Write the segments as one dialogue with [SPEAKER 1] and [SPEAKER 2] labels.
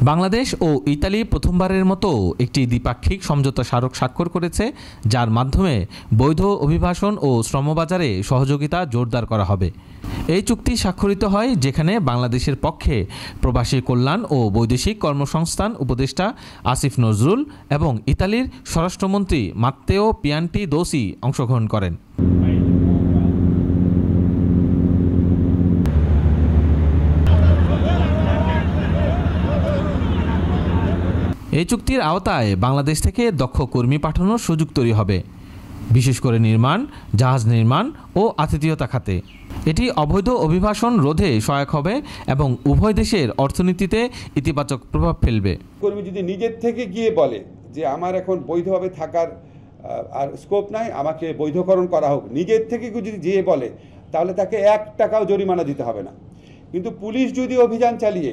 [SPEAKER 1] বাংলাদেশ ও Italy প্রথমবারের মতো একটি দ্বিপাক্ষিক সমঝোতা স্মারক স্বাক্ষর করেছে, যার মাধ্যমে বৈধ অভিবাসন ও শ্রমবাজারে সহযোগিতা জোরদার করা হবে। এই চুক্তি স্বাক্ষরিত হয় যেখানে বাংলাদেশের পক্ষে প্রবাসী কল্যাণ ও বৈদেশিক কর্মসংস্থান উপদেষ্টা আসিফ নজরুল এবং ইতালির স্বরাষ্ট্রমন্ত্রী মাত্তেও পিয়ান্টিদোসি অংশগ্রহণ করেন। এই চুক্তির আওতায় বাংলাদেশ থেকে দক্ষ কর্মী পাঠানোর সুযোগ তৈরি হবে, বিশেষ করে নির্মাণ, জাহাজ নির্মাণ ও আতিথেয়তা খাতে। এটি অবৈধ অভিবাসন রোধে সহায়ক হবে এবং উভয় দেশের অর্থনীতিতে ইতিবাচক প্রভাব ফেলবে।
[SPEAKER 2] কর্মী যদি নিজের থেকে গিয়ে বলে যে আমার এখন বৈধভাবে থাকার আর স্কোপ নাই, আমাকে বৈধকরণ করা হোক, নিজের থেকে যদি গিয়ে বলে, তাহলে তাকে 1 টাকাও জরিমানা দিতে হবে না। কিন্তু পুলিশ যদি অভিযান চালিয়ে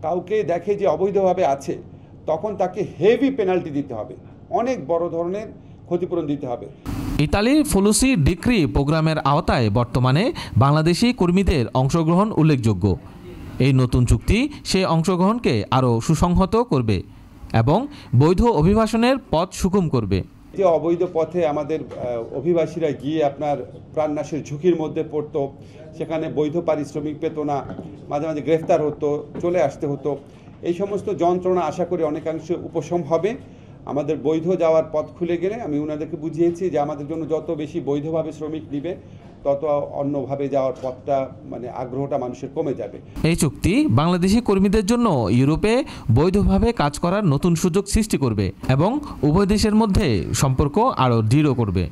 [SPEAKER 2] কাউকে দেখে যে অবৈধভাবে আছে, তখন তাকে হেভি পেনাল্টি দিতে হবে, অনেক বড় ধরনের ক্ষতিপূরণ দিতে হবে।
[SPEAKER 1] ইতালির ফুলুসি ডিক্রি প্রোগ্রামের আওতায় বর্তমানে বাংলাদেশি কর্মীদের অংশগ্রহণ উল্লেখযোগ্য। এই নতুন চুক্তি সেই অংশগ্রহণকে আরও সুসংহত করবে এবং বৈধ অভিবাসনের পথ সুগম করবে।
[SPEAKER 2] যে অবৈধ পথে আমাদের অভিবাসীরা গিয়ে আপনার প্রাণনাশের ঝুঁকির মধ্যে পড়তো, সেখানে বৈধ পারিশ্রমিক পেত না, মাঝে মাঝে গ্রেফতার হতো, চলে আসতে হতো, এই সমস্ত যন্ত্রণা আশা করি অনেকাংশে উপশম হবে। আমাদের বৈধ যাওয়ার পথ খুলে গেলে আমি ওনাদেরকে বুঝিয়েছি যে আমাদের জন্য যত বেশি বৈধভাবে শ্রমিক নিবে, তত অন্যভাবে যাওয়ার পথটা আগ্রহটা মানুষের কমে যাবে।
[SPEAKER 1] এই চুক্তি বাংলাদেশি কর্মীদের জন্য ইউরোপে বৈধভাবে কাজ করার নতুন সুযোগ সৃষ্টি করবে এবং উভয় দেশের মধ্যে সম্পর্ক আরও দৃঢ় করবে।